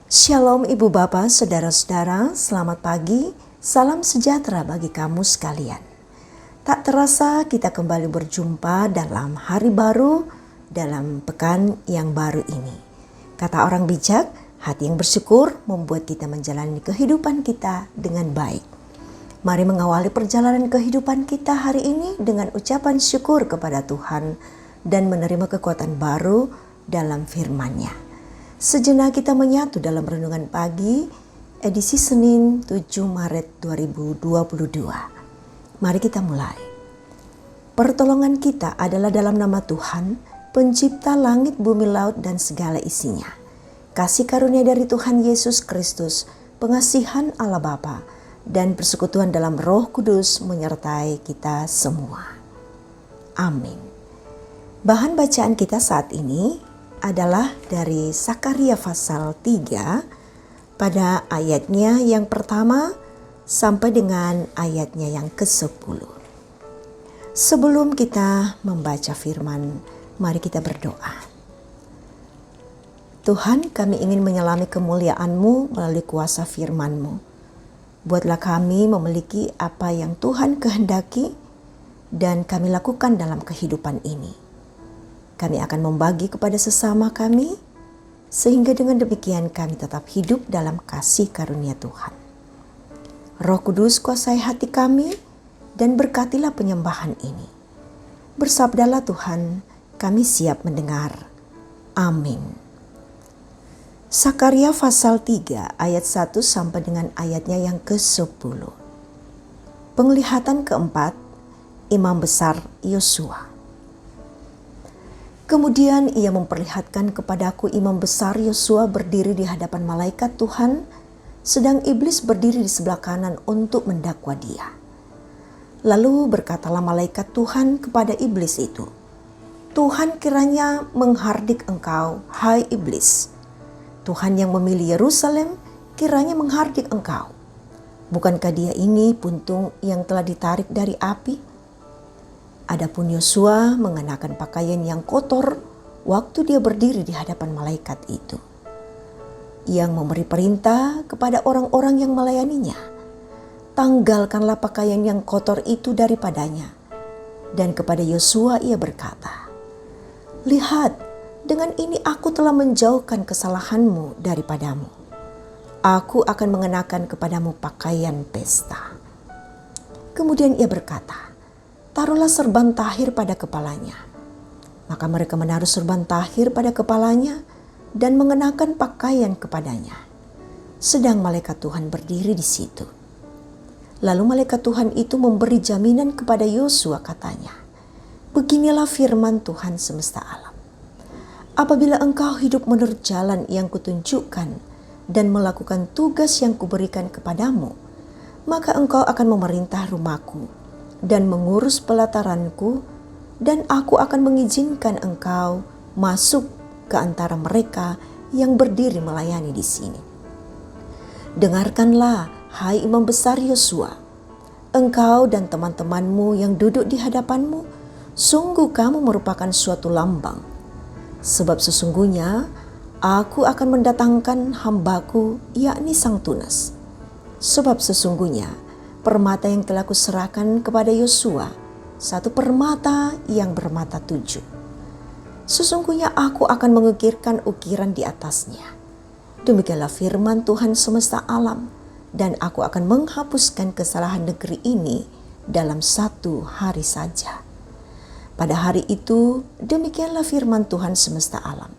Shalom Ibu Bapak, Saudara-saudara, selamat pagi, salam sejahtera bagi kamu sekalian. Tak terasa kita kembali berjumpa dalam hari baru, dalam pekan yang baru ini. Kata orang bijak, hati yang bersyukur membuat kita menjalani kehidupan kita dengan baik. Mari mengawali perjalanan kehidupan kita hari ini dengan ucapan syukur kepada Tuhan dan menerima kekuatan baru dalam firman-Nya. Sejenak kita menyatu dalam renungan pagi edisi Senin 7 Maret 2022. Mari kita mulai. Pertolongan kita adalah dalam nama Tuhan, pencipta langit, bumi, laut, dan segala isinya. Kasih karunia dari Tuhan Yesus Kristus, pengasihan Allah Bapa, dan persekutuan dalam Roh Kudus menyertai kita semua. Amin. Bahan bacaan kita saat ini adalah dari Sakaria pasal 3 pada ayatnya yang pertama sampai dengan ayatnya yang ke-10. Sebelum kita membaca firman, mari kita berdoa. Tuhan, kami ingin menyelami kemuliaan-Mu melalui kuasa firman-Mu. Buatlah kami memiliki apa yang Tuhan kehendaki dan kami lakukan dalam kehidupan ini. Kami akan membagi kepada sesama kami, sehingga dengan demikian kami tetap hidup dalam kasih karunia Tuhan. Roh Kudus kuasai hati kami dan berkatilah penyembahan ini. Bersabdalah Tuhan, kami siap mendengar. Amin. Sakaria pasal 3 ayat 1 sampai dengan ayatnya yang ke-10. Penglihatan keempat, Imam Besar Yosua. Kemudian ia memperlihatkan kepadaku Imam Besar Yosua berdiri di hadapan malaikat Tuhan, sedang iblis berdiri di sebelah kanan untuk mendakwa dia. Lalu berkatalah malaikat Tuhan kepada iblis itu, Tuhan kiranya menghardik engkau, hai iblis. Tuhan yang memilih Yerusalem kiranya menghardik engkau. Bukankah dia ini puntung yang telah ditarik dari api? Adapun Yosua mengenakan pakaian yang kotor waktu dia berdiri di hadapan malaikat itu. Yang memberi perintah kepada orang-orang yang melayaninya, tanggalkanlah pakaian yang kotor itu daripadanya. Dan kepada Yosua ia berkata, lihat, dengan ini aku telah menjauhkan kesalahanmu daripadamu. Aku akan mengenakan kepadamu pakaian pesta. Kemudian ia berkata, taruhlah serban tahir pada kepalanya. Maka mereka menaruh serban tahir pada kepalanya dan mengenakan pakaian kepadanya. Sedang malaikat Tuhan berdiri di situ. Lalu malaikat Tuhan itu memberi jaminan kepada Yosua, katanya, beginilah firman Tuhan semesta alam. Apabila engkau hidup menurut jalan yang kutunjukkan dan melakukan tugas yang kuberikan kepadamu, maka engkau akan memerintah rumahku dan mengurus pelataranku, dan aku akan mengizinkan engkau masuk ke antara mereka yang berdiri melayani di sini. Dengarkanlah, hai Imam Besar Yosua, engkau dan teman-temanmu yang duduk di hadapanmu, sungguh kamu merupakan suatu lambang. Sebab sesungguhnya aku akan mendatangkan hambaku, yakni Sang Tunas. Sebab sesungguhnya permata yang telah kuserahkan kepada Yosua, satu permata yang bermata 7. Sesungguhnya aku akan mengukirkan ukiran di atasnya. Demikianlah firman Tuhan semesta alam, dan aku akan menghapuskan kesalahan negeri ini dalam 1 hari saja. Pada hari itu, demikianlah firman Tuhan semesta alam.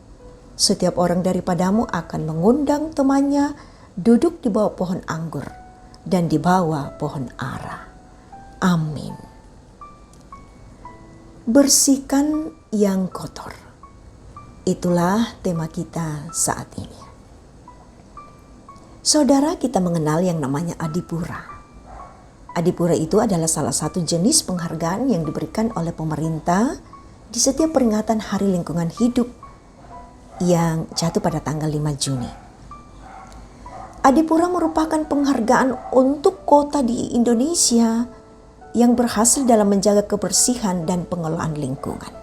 Setiap orang daripadamu akan mengundang temannya duduk di bawah pohon anggur dan di bawah pohon ara. Amin. Bersihkan yang kotor. Itulah tema kita saat ini. Saudara, kita mengenal yang namanya Adipura. Adipura itu adalah salah satu jenis penghargaan yang diberikan oleh pemerintah di setiap peringatan Hari Lingkungan Hidup yang jatuh pada tanggal 5 Juni. Adipura merupakan penghargaan untuk kota di Indonesia yang berhasil dalam menjaga kebersihan dan pengelolaan lingkungan.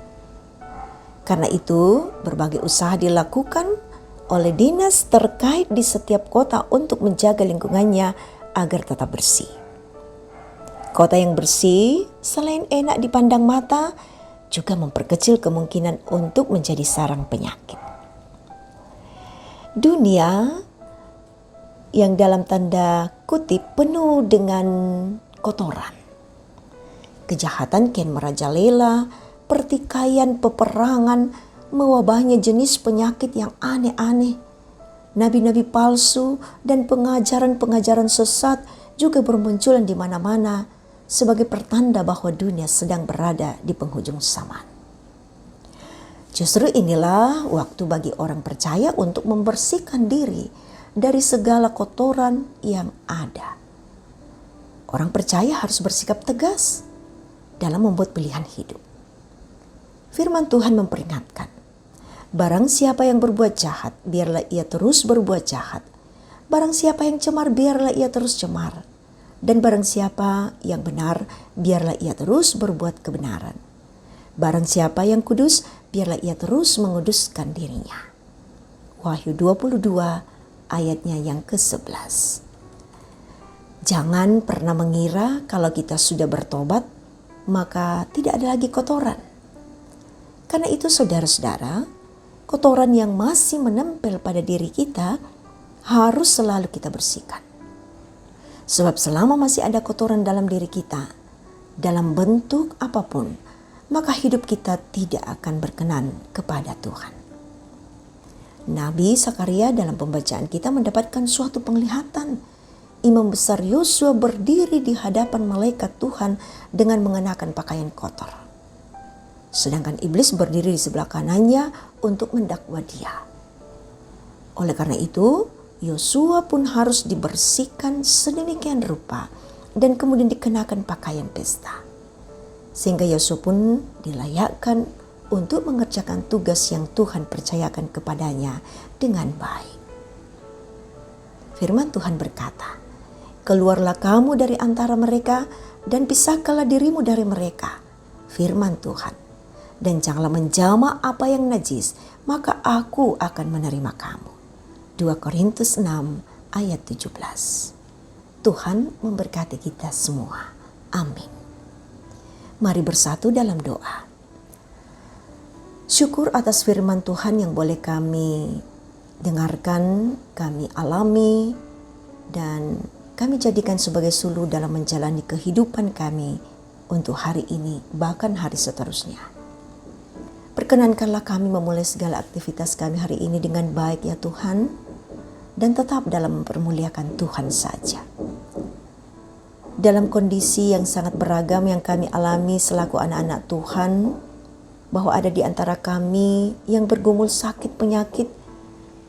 Karena itu, berbagai usaha dilakukan oleh dinas terkait di setiap kota untuk menjaga lingkungannya agar tetap bersih. Kota yang bersih selain enak dipandang mata, juga memperkecil kemungkinan untuk menjadi sarang penyakit. Dunia yang dalam tanda kutip penuh dengan kotoran. Kejahatan kian merajalela, pertikaian, peperangan, mewabahnya jenis penyakit yang aneh-aneh. Nabi-nabi palsu dan pengajaran-pengajaran sesat juga bermunculan di mana-mana sebagai pertanda bahwa dunia sedang berada di penghujung zaman. Justru inilah waktu bagi orang percaya untuk membersihkan diri dari segala kotoran yang ada. Orang percaya harus bersikap tegas dalam membuat pilihan hidup. Firman Tuhan memperingatkan, barang siapa yang berbuat jahat, biarlah ia terus berbuat jahat. Barang siapa yang cemar, biarlah ia terus cemar. Dan barang siapa yang benar, biarlah ia terus berbuat kebenaran. Barang siapa yang kudus, biarlah ia terus menguduskan dirinya. Wahyu 22 ayatnya yang ke-11. Jangan pernah mengira kalau kita sudah bertobat, maka tidak ada lagi kotoran. Karena itu saudara-saudara, kotoran yang masih menempel pada diri kita harus selalu kita bersihkan. Sebab selama masih ada kotoran dalam diri kita, dalam bentuk apapun, maka hidup kita tidak akan berkenan kepada Tuhan. Nabi Zakaria dalam pembacaan kita mendapatkan suatu penglihatan. Imam besar Yosua berdiri di hadapan malaikat Tuhan dengan mengenakan pakaian kotor. Sedangkan iblis berdiri di sebelah kanannya untuk mendakwa dia. Oleh karena itu, Yosua pun harus dibersihkan sedemikian rupa dan kemudian dikenakan pakaian pesta. Sehingga Yosua pun dilayakkan untuk mengerjakan tugas yang Tuhan percayakan kepadanya dengan baik. Firman Tuhan berkata, keluarlah kamu dari antara mereka dan pisahkanlah dirimu dari mereka. Firman Tuhan, dan janganlah menjamah apa yang najis, maka aku akan menerima kamu. 2 Korintus 6 ayat 17. Tuhan memberkati kita semua. Amin. Mari bersatu dalam doa. Syukur atas firman Tuhan yang boleh kami dengarkan, kami alami, dan kami jadikan sebagai suluh dalam menjalani kehidupan kami untuk hari ini, bahkan hari seterusnya. Perkenankanlah kami memulai segala aktivitas kami hari ini dengan baik ya Tuhan, dan tetap dalam mempermuliakan Tuhan saja. Dalam kondisi yang sangat beragam yang kami alami selaku anak-anak Tuhan, bahwa ada di antara kami yang bergumul sakit penyakit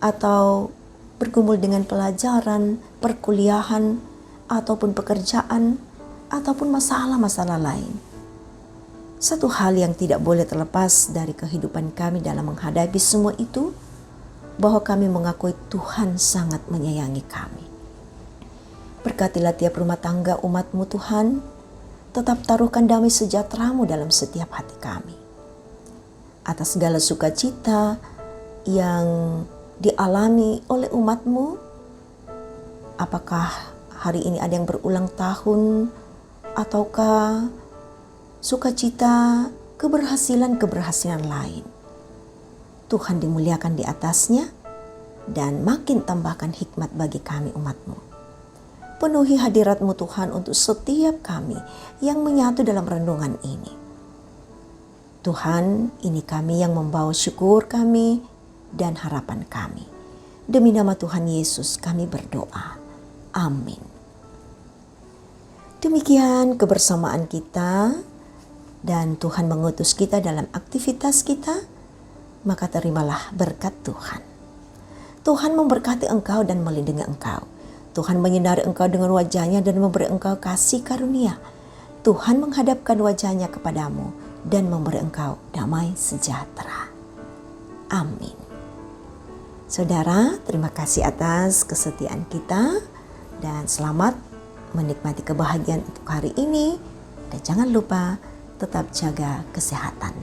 atau bergumul dengan pelajaran, perkuliahan, ataupun pekerjaan, ataupun masalah-masalah lain. Satu hal yang tidak boleh terlepas dari kehidupan kami dalam menghadapi semua itu, bahwa kami mengakui Tuhan sangat menyayangi kami. Berkatilah tiap rumah tangga umat-Mu Tuhan, tetap taruhkan damai sejahtera-Mu dalam setiap hati kami. Atas segala sukacita yang dialami oleh umat-Mu, apakah hari ini ada yang berulang tahun, ataukah sukacita keberhasilan-keberhasilan lain. Tuhan dimuliakan di atasnya dan makin tambahkan hikmat bagi kami umat-Mu. Penuhi hadirat-Mu Tuhan untuk setiap kami yang menyatu dalam renungan ini. Tuhan, ini kami yang membawa syukur kami dan harapan kami. Demi nama Tuhan Yesus kami berdoa. Amin. Demikian kebersamaan kita, dan Tuhan mengutus kita dalam aktivitas kita, maka terimalah berkat Tuhan. Tuhan memberkati engkau dan melindungi engkau. Tuhan menyinari engkau dengan wajahnya dan memberi engkau kasih karunia. Tuhan menghadapkan wajahnya kepadamu dan memberi engkau damai sejahtera. Amin. Saudara, terima kasih atas kesetiaan kita dan selamat menikmati kebahagiaan untuk hari ini. Dan jangan lupa tetap jaga kesehatan.